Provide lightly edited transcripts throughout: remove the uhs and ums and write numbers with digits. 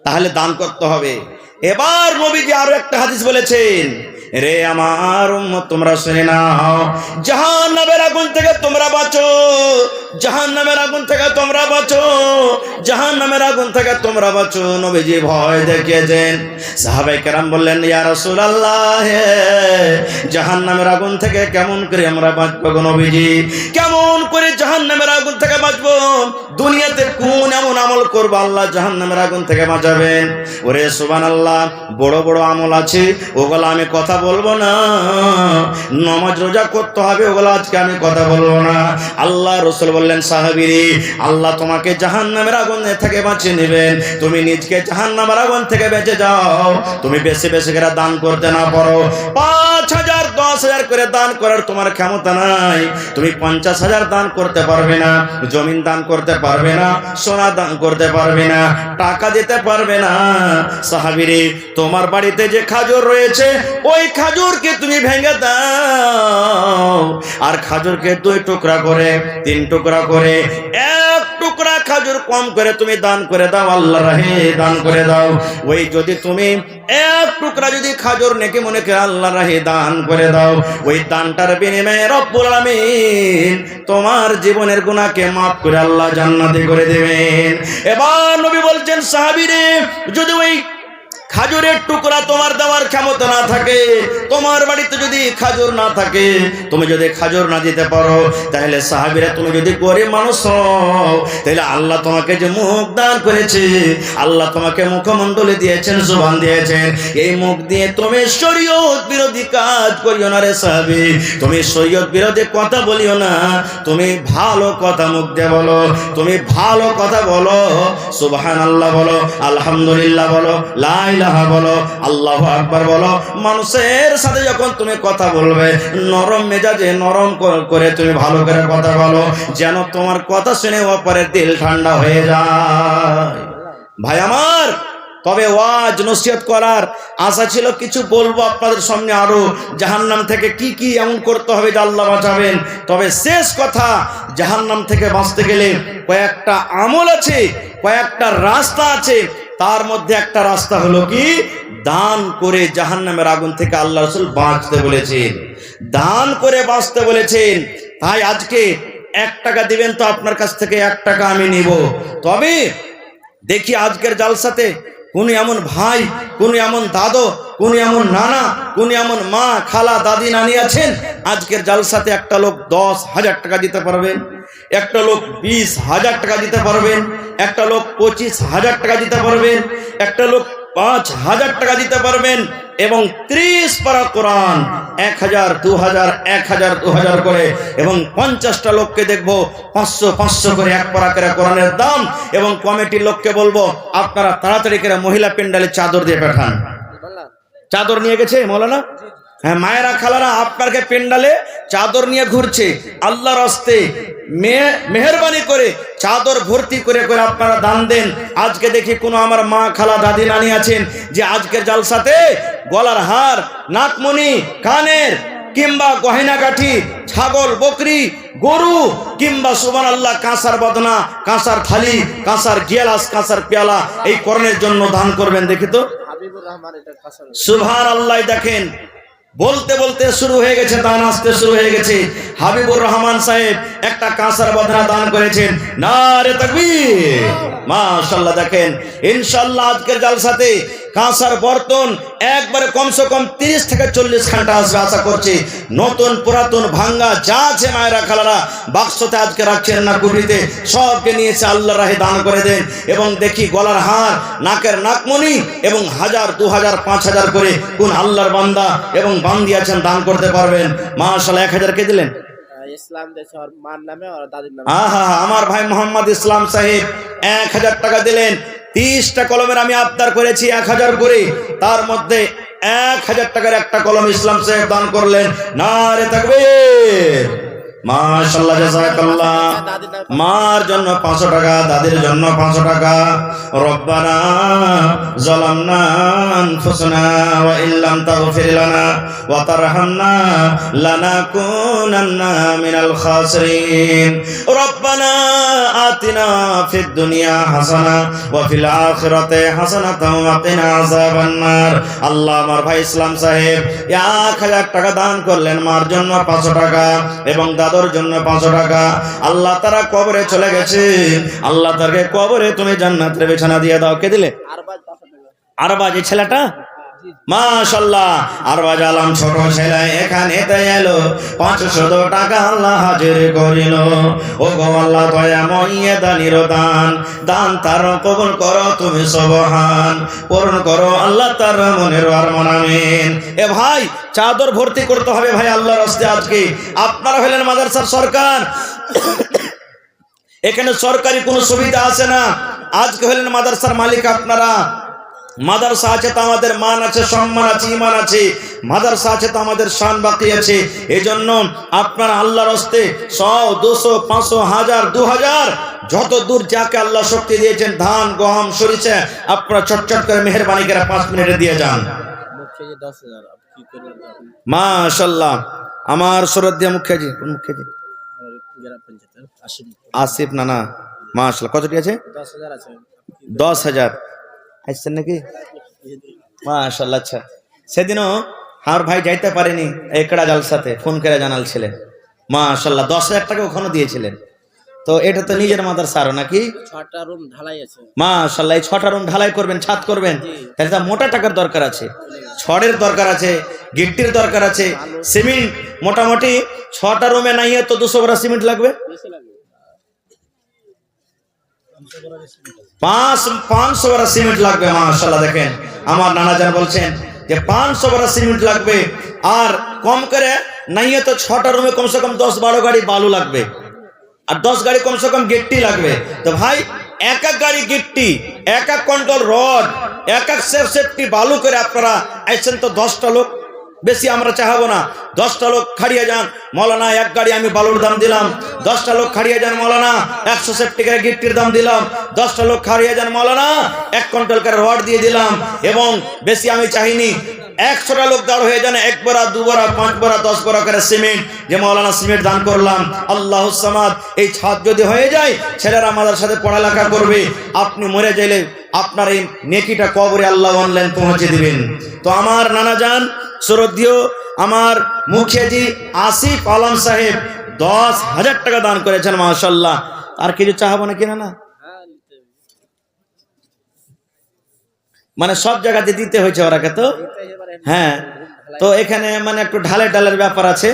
তাহলে দান করতে হবে। এবার নবীজি আরো একটা হাদিস বলেছেন, রে আমার উম্মত তোমরা শুনে নাও, জাহান্নামের আগুন থেকে তোমরা বাঁচো, জাহান্নামের আগুন থেকে তোমরা বাঁচো, জাহান্নামের আগুন থেকে তোমরা বাঁচো। নবীজি ভয় দেখিয়েছেন। সাহাবায়ে কেরাম বললেন, ইয়া রাসূলুল্লাহ, জাহান্নামের আগুন থেকে কেমন করে আমরা বাঁচবো গো নবীজি? কেমন করে জাহান্নামের আগুন থেকে বাঁচবো? দুনিয়াতে কোন এমন আমল করবো আল্লাহ জাহান্নামের আগুন থেকে বাঁচাবেন? ওরে সুবহানাল্লাহ, বড় বড় আমল আছে, ওগুলো আমি কথা বলবো না। নামাজ রোজা করতে হবে, ওগুলো আজকে আমি কথা বলবো না। আল্লাহ রাসূল বললেন, সাহাবীরে, আল্লাহ তোমাকে জাহান্নামের আগুন থেকে বাঁচিয়ে নেবেন, তুমি নিজকে জাহান্নামের আগুন থেকে বেঁচে যাও। তুমি বেশি বেশি করে দান করতে না পারো, 5,000 10,000 করে দান করার তোমার ক্ষমতা নাই, তুমি 50,000 দান করতে পারবে না, জমিন দান করতে পারবে না, সোনা দান করতে পারবে না, টাকা দিতে পারবে না। সাহাবীরে, তোমার বাড়িতে যে খাজুর রয়েছে, ওই খাজুরকে তুমি ভেঙে দাও, আর খাজুরকে 2 টুকরা করে, 3 টুকরা করে, 1 টুকরা খাজুর কম করে তুমি দান করে দাও, আল্লাহর রাহে দান করে দাও। ওই যদি তুমি 1 টুকরা যদি খাজুর নেকি মনে করে আল্লাহর রাহে দান করে দাও, ওই দানটার বিনিময়ে রব্বুল আলামিন তোমার জীবনের গুনাহকে মাফ করে আল্লাহ জান্নাতি করে দেবেন। এবার নবী বলছেন, সাহাবীরে, যদি ওই খাজুরের টুকরা তোমার দেওয়ার ক্ষমতা না থাকে, তোমার বাড়িতে যদি খাজুর না থাকে, তুমি যদি খাজুর না দিতে পারো, তাহলে সাহাবীরা তুমি যদি গরিব মানুষ হও, তাহলে আল্লাহ তোমাকে যে মুখ দান করেছে, আল্লাহ তোমাকে মুখমণ্ডলী দিয়েছেন, জবান দিয়েছেন, এই মুখ দিয়ে তুমি শরীয়ত বিরোধী কাজ করিও না রে সাহাবী, তুমি শরীয়ত বিরোধী কথা বলিও না, তুমি ভালো কথা মুখ দিয়ে বলো, তুমি ভালো কথা বলো, সুবহানাল্লাহ বলো, আলহামদুলিল্লাহ বলো, লা ইলাহা বলো, আল্লাহু আকবার বলো। মানুষের সাথে যখন তুমি কথা বলবে, নরম মেজাজে নরম করে তুমি ভালো করে কথা বলো, যেন তোমার কথা শুনে ওপরের দিল ঠান্ডা হয়ে যায়। ভাই আমার, তবে ওয়াজ নসিহত করার আশা ছিল, কিছু বলবো আপনাদের সামনে আরো, জাহান্নাম থেকে কি কি এমন করতে হবে যে আল্লাহ বাঁচাবেন। তবে শেষ কথা, জাহান্নাম থেকে বাঁচতে গেলে কয়েকটা আমল আছে, কয়েকটা রাস্তা আছে। তার মধ্যে একটা রাস্তা হলো কি, দান করে জাহান্নামের আগুন থেকে আল্লাহ রাসূল বাঁচতে বলেছেন, দান করে বাঁচতে বলেছেন। তাই আজকে 1 টাকা দিবেন তো আপনার কাছ থেকে 1 টাকা আমি নিব। তবে দেখি আজকের জালসাতে কোন এমন ভাই, কোন এমন দাদু, কোন এমন নানা, কোন এমন মা, খালা, দাদি, নানি আছেন, আজকের জালসাতে একটা লোক 10,000 টাকা দিতে পারবেন, একটা লোক 20,000 টাকা দিতে পারবেন, একটা লোক 25,000 টাকা দিতে পারবেন, একটা লোক 5,000 টাকা দিতে পারবেন, এবং 30 পারা কোরআন 1,000 2,000 1,000 2,000 করে, এবং 50টা লোককে দেখবো 500 করে 1 পারা করে কোরআনের দাম। এবং কমিটির লোককে বলবো, আপনারা তাড়াতাড়ি করে মহিলা পেন্ডালে চাদর দিয়ে পাঠান। চাদর নিয়ে গেছে মৌলানা? হ্যাঁ, মায়েরা খালারা আপনাকে পেন্ডালে চাদর নিয়ে ঘুরছে, আল্লাহর রাস্তে মেহেরবানি করে চাদর ভর্তি করে করে আপনারা দান দেন। আজকে দেখি কোনো আমার মা, খালা, দাদি, নানি আছেন যে আজকের জালসাতে গলার হার, নাকমণি, কানের কিংবা গয়নাগাঠি, ছাগল, বকরি, গরু, কিংবা সুবহানাল্লাহ কাঁসার বদনা, কাঁসার থালি, কাঁসার গিলাস, কাঁসার পেয়ালা এই করণের জন্য দান করবেন। দেখি তো সুবহানাল্লাহ, দেখেন বলতে বলতে শুরু হয়ে গেছে, দান আসতে শুরু হয়ে গেছে। হাবিবুর রহমান সাহেব একটা কাঁসার বদনা দান করেছেন, নারে তাকবীর, মাশাআল্লাহ। দেখেন ইনশাআল্লাহ আজকের জালসাতে কাঁসার বর্তন একবারে কমসে কম 30 থেকে 40 ঘন্টা আসবে আশা করছি। নতুন পুরাতন ভাঙ্গা যা আছে মায়েরা খালারা বাক্সতে আজকে রাখছেন না, কুটিতে সবকে নিয়েছে, আল্লাহর রাহে দান করে দেন। এবং দেখি গলার হার, নাকের নাকমণি এবং 1000 2000 5000 করে কোন আল্লাহর বান্দা এবং বান্দি আছেন দান করতে পারবেন। মাশাআল্লাহ 1000 কে দিলেন? ইসলাম দেশে ওর মার নামে আর দাদির নামে। আমার ভাই মোহাম্মদ ইসলাম সাহেব 1000 টাকা দিলেন। 30টা কলমের আমি আবদার করেছি 1000 করে, তার মধ্যে 1000 টাকার একটা কলম ইসলাম সাহেব দান করলেন। নারে তাকবীর, মাশাআল্লাহ, জাযাকাল্লাহ। মার জন্য 500 টাকা, দাদির জন্য 500 টাকা। রব্বানা যালামনা আনফুসানা ওয়া ইল্লাম তাগফির লানা ওয়া তারহামনা লানাকুনান্না মিনাল খাসিরিন। রব্বানা আতিনা ফিদ দুনিয়া হাসানা ওয়া ফিল আখিরাতি হাসানাতাও ওয়া কিনা আযাবান নার। আল্লাহ, আমার ভাই ইসলাম সাহেব 1000 টাকা দান করলেন, মার জন্য 500 টাকা এবং দাদুর জন্য 500 টাকা। আল্লাহ, তারা কবরে চলে গেছে, আল্লাহ তাকে কবরে তুমি জান্নাতের বিছানা দিয়ে দাও। কে দিলে? আরবাজ, এই ছেলেটা মাশাআল্লাহ। আরবাজ আলম ছোট ছেলে এখানে এলো, 500 টাকা আল্লাহ হাজির করিল। ও গো আল্লাহ, দয়াময় দানির দান, দান তার কবুল করো তুমি সুবহান, পূরণ করো আল্লাহ তার মনের আরমান, আমিন। এ ভাই, চাদর ভর্তি করতে হবে ভাই আল্লাহর রাস্তায়। আজকে আপনারা হলেন মাদ্রাসার সরকার, এখানে সরকারি কোনো সুবিধা আছে না। আজকে হলেন মাদ্রাসার মালিক আপনারা। মাদ্রাসা আছে তো আমাদের মান আছে, সম্মান আছে, ঈমান আছে। মাদ্রাসা আছে তো আমাদের শান বাকি আছে। এজন্য আপনারা আল্লাহর রাস্তায় 100, 200, 500, 1000, 2000 যত দূর যাকে আল্লাহ শক্তি দিয়েছেন, ধান, গম, সরিষা, আপনারা চটচট করে মেহেরবানি করে 5 মিনিটে দিয়ে যান। মাশাআল্লাহ। আমার শরদিয়া মুখিয়াজি, কোন মুখিয়াজি? আসিফ নানা। মাশাআল্লাহ। কতটি আছে? 10,000 আসছেন নাকি? মাশাআল্লাহ। আচ্ছা, সেদিনও আমার ভাই যাইতে পারেনি, একড়া জালসাতে ফোন করে জানালছিলেন। মাশাআল্লাহ, 10,000 টাকা ওখানে দিয়েছিলেন। তো এটা তো নিজের মাদ্রাসা আরো নাকি? 6টা রুম ঢালাই আছে। মাশাআল্লাহ, এই 6টা রুম ঢালাই করবেন, ছাদ করবেন, তাহলে তো মোটা টাকার দরকার আছে, ছড়ের দরকার আছে, গিট্টির দরকার আছে, সিমেন্ট মোটামুটি 6টা রুমে নাই তো 200 বড়া সিমেন্ট লাগবে, 500 বড়া সিমেন্ট লাগবে। মাশাআল্লাহ, দেখেন আমার নানাজান বলছেন যে 500 বড়া সিমেন্ট লাগবে। আর কম করে নাই তো 6টা রুমে কমসে কম 10-12 গাড়ি বালু লাগবে, আর 10 গাড়ি কমসে কম গিট্টি লাগবে। তো ভাই, এক গাড়ি গিট্টি, এক কন্ট্রোল রড, এক সেফটি বালু করে আপনারা আইছেন তো 10টা লোক, বেশি আমরা চাহাবো না। 10টা লোক খাড়িয়ে যান, মৌলানা 1 গাড়ি আমি বালুর দাম দিলাম। 10টা লোক খাড়িয়ে যান, মৌলানা 100 সেফটি করে গিট্টির দাম দিলাম। 10টা লোক খাড়িয়ে যান, মৌলানা 1 কুইন্টাল করে রড দিয়ে দিলাম। এবং বেশি আমি চাইনি, 100টা লোক দাঁড় হয়ে যান, 1 বড়া, 2 বড়া, 5 বড়া, 10 বড়া করে সিমেন্ট, যে মৌলানা সিমেন্ট দান করলাম। আল্লাহুস সামাদ। এই ছাদ যদি হয়ে যায়, ছেলেরা আমাদের সাথে পড়ালেখা করবে। আপনি মরে যাইলে আপনার এই নেকিটা কবরে আল্লাহ অনলাইন পৌঁছে দিবেন। তো আমার নানা যান শ্রদ্ধেয় আমার মুখিয়াজি আসিফ আলম সাহেব 10,000 টাকা দান করেছেন। মাশাআল্লাহ। আর কিছু চাহাবো না কিনা? না, মানে সব জায়গাতে দিতে হয়েছে ওরাকে তো। হ্যাঁ, তো এখানে মানে একটু ঢালে ঢালের ব্যাপার আছে,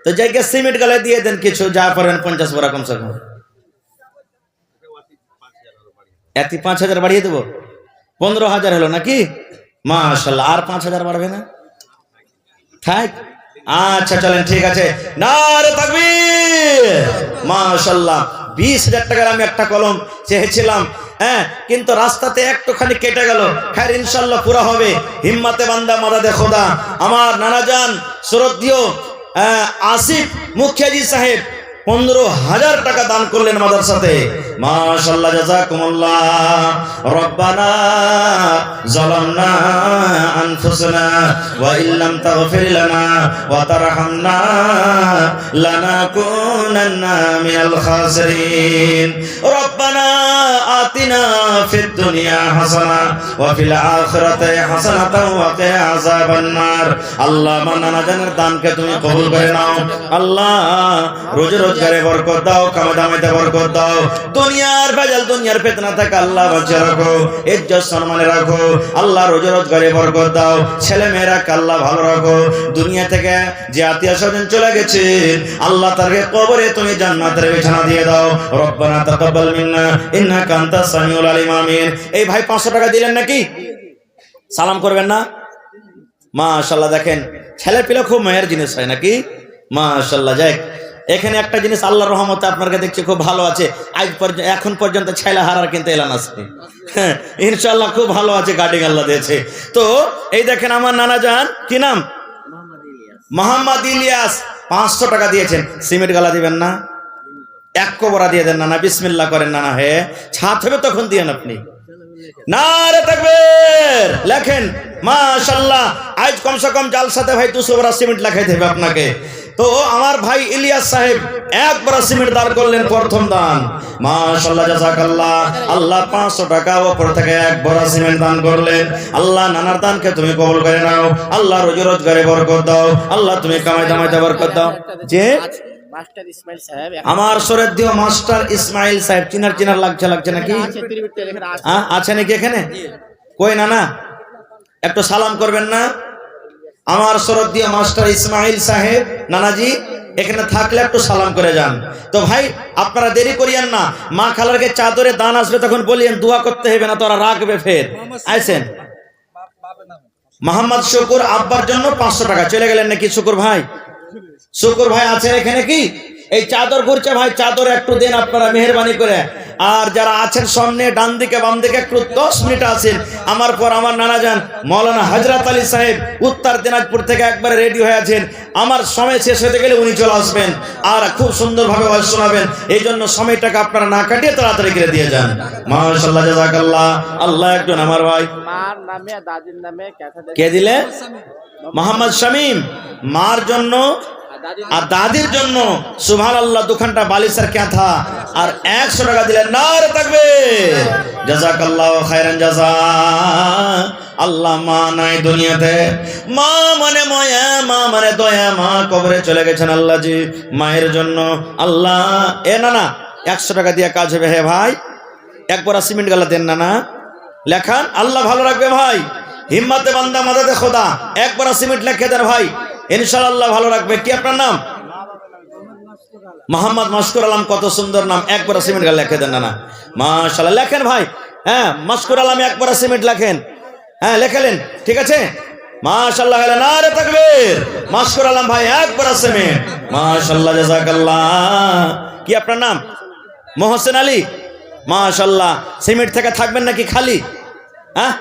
তো জায়গা সিমেন্ট গালে দিয়ে দেন কিছু, যা পারেন 50 বড়া কমসে কম। এতি 5,000 বাড়িয়ে দেবো, 15,000 হলো নাকি? মাশাআল্লাহ। আর 5,000 বাড়বে না? থাক, আচ্ছা চলেন, ঠিক আছে। নারে তাকবীর। মাশাআল্লাহ। 20,000 টাকার আমি একটা কলম চেয়েছিলাম, হ্যাঁ, কিন্তু রাস্তাতে একটুখানি কেটে গেল। খায়ের ইনশাআল্লাহ পুরা হবে। হিম্মতে বান্দা মাদাদে খোদা। আমার নানাজান শ্রদ্ধেয় আসিফ মুখিয়াজি সাহেব 15,000 টাকা দান করলেন মাদ্রাসাতে। মাশাআল্লাহ, জাযাকুমুল্লাহ। রব্বানা যালামনা আনফুসানা ওয়া ইল্লাম তাগফির লানা ওয়া তারহামনা লানাকুনান্না মিনাল খাসিরিন। রব্বানা আতিনা ফিদ দুনিয়া হাসানা ওয়া ফিল আখিরাতি হাসানাতাও ওয়া কিনা আযাবান নার। আল্লাহ, আমার নানাজানের দানকে তুমি কবুল করে নাও। আল্লাহ, রোজে রোজগারে বরকত দাও, কামে দামেতে বরকত দাও। দুনিয়ার ভেজাল, দুনিয়ার ফিতনা থেকে আল্লাহ বাঁচিয়ে রাখো, ইজ্জত সম্মানে রাখো। আল্লাহ, রোজে রোজগারে বরকত দাও, ছেলে মেয়েরাকে আল্লাহ ভালো রাখো। দুনিয়া থেকে যে আত্মীয় স্বজন চলে গেছে, আল্লাহ তাকে কবরে তুমি জান্নাতের বিছানা দিয়ে দাও। রব্বানা তাকাব্বাল মিন্না ইন্নাকা আনতাস সামিউল আলিম, আমিন। এই ভাই 500 টাকা দিলেন নাকি? সালাম করবেন না? মাশাআল্লাহ। দেখেন ছেলে পিলে খুব মায়ের জিনিস হয় নাকি? মাশাআল্লাহ। যাই, এখানে একটা জিনিস আল্লাহর রহমতে আপনাকে দেখছি খুব ভালো আছে। এখন পর্যন্ত ছেলে হারার কিন্তু এলান আসবে, হ্যাঁ ইনশাআল্লাহ খুব ভালো আছে, গার্ডিং আল্লাহ দিয়েছে। তো এই দেখেন আমার নানা যান, কি নাম? মোহাম্মদ ইলিয়াস। 500 টাকা দিয়েছেন, সিমেন্ট গালা দিবেন না? এক কোবরা দিয়ে দেন না, না বিসমিল্লাহ করেন না, না হে ছাদ হবে তখন দিয়েন আপনি। নারে তাকবীর, লেখেন মাশাআল্লাহ। আজ কমসে কম জালসাতে ভাই 200 বড়া সিমেন্ট লেখাইতে হবে আপনাকে। তো আমার ভাই ইলিয়াস সাহেব 1 বড়া সিমেন্ট দান করলেন প্রথম দান, মাশাআল্লাহ জাযাকাল্লাহ। আল্লাহ 500 টাকা উপর থেকে 1 বড়া সিমেন্ট দান করলেন। আল্লাহ নানার দানকে তুমি কবুল করে নাও, আল্লাহ রুজি রোজগারে বরকত দাও, আল্লাহ তুমি কামাই দামাইতে বরকত দাও। যে মাস্টার ইসমাইল সাহেব, আমার শ্রদ্ধেয় মাস্টার ইসমাইল সাহেব, চিনার লাগছে নাকি? আছে নাকি এখানে? কই না না, একটু সালাম করবেন না? আমার শ্রদ্ধেয় মাস্টার ইসমাইল সাহেব নানাজি এখানে থাকলে একটু সালাম করে যান। তো ভাই আপনারা দেরি করিয়েন না, মা খালারকে চাদরে দান আসবে তখন বলিয়েন দোয়া করতে হবে না, তোরা রাখবে ফের। আইছেন মোহাম্মদ শুকুর আব্বার জন্য 500 টাকা চলে গেলেন নাকি? শুকুর ভাই, শুকুর ভাই আছেন এখানে কি? এই চাদর ঘুরছে ভাই, চাদর একটু দেন আপনারা মেহেরবানি করে। আর যারা আছেন সামনে ডান দিকে বাম দিকে একটু 10 মিনিট আছেন। আমার পর আমার নানা যান মৌলানা হযরত আলী সাহেব উত্তর দিনাজপুর থেকে একবারে রেডি হয়ে আছেন। আমার সময় শেষ হতে গেলে উনি চলে আসবেন আর খুব সুন্দরভাবে ওয়াজ শোনাবেন। এই জন্য সময়টাকে আপনারা না কাটিয়ে তাড়াতাড়ি করে দিয়ে যান। মাশাআল্লাহ জাযাকাল্লাহ। আল্লাহ একজন আমার ভাই মার নামে দাদির নামে কে দিলে? মোহাম্মদ শামীম, মার জন্য আর দাদির জন্য সুবহানাল্লাহ দুখানটা বালিশের ক্যাথা আর 100 টাকা দিলেন। নারে তাকবীর, জাযাকাল্লাহু খায়রান জাযা। আল্লাহ মা নাই দুনিয়াতে, মা মানে মায়া, মা মানে দয়া, মা কবরে চলে গেছেন আল্লাহ জি। মায়ের জন্য আল্লাহ এ না না 100 টাকা দিয়ে কাজ হবে। হে ভাই একবার সিমেন্ট গালা দেন না, না লেখান, আল্লাহ ভালো রাখবে ভাই। হিম্মতে বান্দা মাদাদে খোদা, একবার সিমেন্ট লিখে দেন ভাই, ইনশাআল্লাহ ভালো রাখবে। কি আপনার নাম? মোহাম্মদ মাশকুর আলম, কত সুন্দর নাম। একবার সিমেন্ট গালা লিখে দেন না, না মাশাআল্লাহ লেখেন ভাই। হ্যাঁ মাশকুর আলম একবার সিমেন্ট লেখেন। হ্যাঁ লেখালেন, ঠিক আছে মাশাআল্লাহ। নারে তাকবীর, মাশকুর আলম ভাই একবার সিমেন্ট, মাশাআল্লাহ জাযাকাল্লাহ। কি আপনার নাম? মোহসেন আলী, মাশাআল্লাহ। সিমেন্ট থেকে থাকবেন নাকি খালি? হ্যাঁ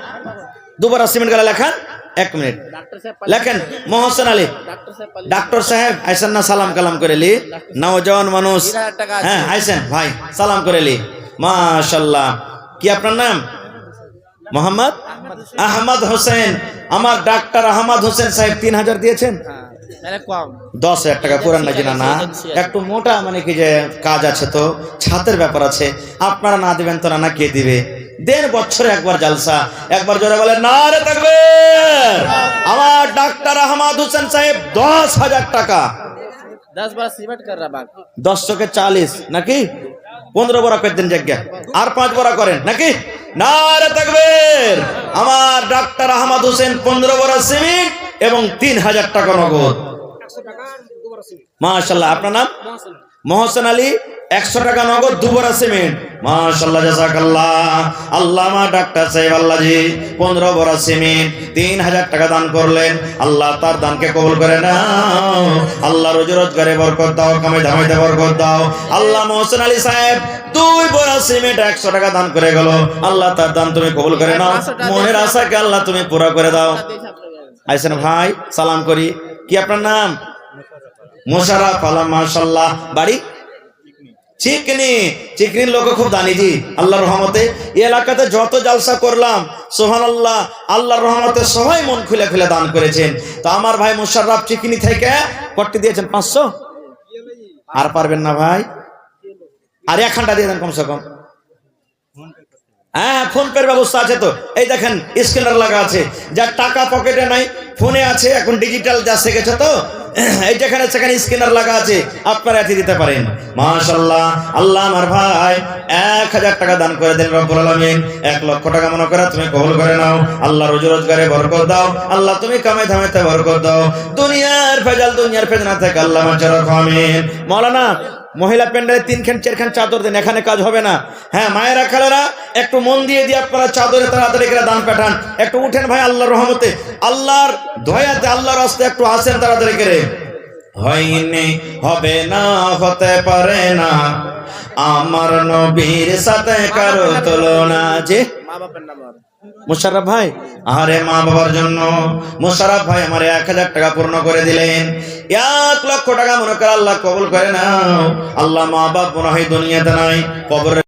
দুবার সিমেন্ট গালা লেখান, 1 মিনিট লেখেন। মোহসেন আলী ডাক্তার সাহেব আইসেন না, সালাম কালাম করে লি, নওজওয়ান মানুষ। হ্যাঁ আইসেন ভাই, সালাম করে লি, মাশাআল্লাহ। কি আপনার নাম? মোহাম্মদ আহমদ হোসেন। আমার ডাক্তার আহমদ হোসেন সাহেব 3000 দিয়েছেন। 10,000 টাকা পুরান না জিনা না, একটু মোটা মানে কি যে কাজ আছে তো ছাতের ব্যাপার আছে, আপনারা না দিবেন তো না কে দিবে? দেন বছরে একবার জালসা, একবার জোরে বলেন নারে তাকবীর। আমার ডাক্তার আহমদ হোসেন সাহেব 10,000 টাকা, 10 বড়া সিমেন্ট কর রা বাগ, 10 চকে 40 নাকি 15 বড়া করে দেন জায়গা, আর 5 বড়া করেন নাকি? নারে তাকবীর। আমার ডাক্তার আহমদ হোসেন 15 বড়া সিমেন্ট এবং 3000 টাকা নগদ, মাশাআল্লাহ। আপনার নাম? মোহসেন আলী, 100 টাকা নগদ 2 বড়া সিমেন্ট, মাশাআল্লাহ জাযাকাল্লাহ। আল্লামা ডাক্তার সাহেব আল্লাহ জি 15 বড়া সিমেন্ট 3000 টাকা দান করলেন। আল্লাহ তার দানকে কবুল করে নাও, আল্লাহ রুজি রোজগারে বরকত দাও, কামাই দামাইতে বরকত দাও। আল্লাহ মোহসেন আলী সাহেব 2 বড়া সিমেন্ট 100 টাকা দান করে গেল, আল্লাহ তার দান তুমি কবুল করে নাও, মনের আশাকে আল্লাহ তুমি পুরা করে দাও। আইসেন ভাই সালাম করি। কি আপনার নাম? মোশাররফ আলম, মাশাআল্লাহ। বাড়ি চিকনি, চিকনির লোক খুব দানি জি আল্লাহর রহমতে। এই এলাকাতে যত জালসা করলাম সুবহানাল্লাহ, আল্লাহর রহমতে সবাই মন খুলে খুলে দান করেছেন। তো আমার ভাই মোশাররফ চিকনি থেকে কত দিয়েছেন? 500। আর পারবেন না ভাই, আর 1 ঘন্টা দিয়ে দেন কমসে কম। হ্যাঁ ফোন পের ব্যবস্থা আছে তো, এই দেখেন স্ক্যানার লাগা আছে, যার টাকা পকেটে নাই ফোনে আছে, এখন ডিজিটাল যা শিখেছে তো এই যেখানে সেখানে স্ক্যানার লাগা আছে, আপনারা এতে দিতে পারেন। মাশাআল্লাহ। আল্লাহ আমার ভাই 1000 টাকা দান করে দেন রব্বুল আলামিন। 1 লক্ষ টাকা মনে করে তুমি কবুল করে নাও, আল্লাহ রুজি রোজগারে বরকত দাও, আল্লাহ তুমি কামাই ধামাইতে বরকত দাও, দুনিয়ার ভেজাল দুনিয়ার ফেতনা থেকে আল্লাহ বাঁচাও, আমিন। মাওলানা মহিলা প্যান্ডেলে 3খান 4খান চাদর দেন, এখানে কাজ হবে না। হ্যাঁ মায়েরা খালেরা একটু মন দিয়ে আপনারা চাদরে তাড়াতাড়ি করে দান পাঠান। একটু উঠেন ভাই, আল্লাহর রহমতে, আল্লাহর দয়াতে, আল্লাহর রাস্তে একটু আসেন তাড়াতাড়ি করে। হয়নি, হবে না, হতে পারে না, আমার নবীর সাথে কারো তুলনা। যে মা বাবার নাম মোশাররফ ভাই, আরে মা বাবার জন্য মোশাররফ ভাই আমার 1000 টাকা পূর্ণ করে দিলেন। 1 লক্ষ টাকা মনে করে আল্লাহ কবুল করে নাও। আল্লাহ মা বাপ মনে হয় দুনিয়াতে নাই, কবরের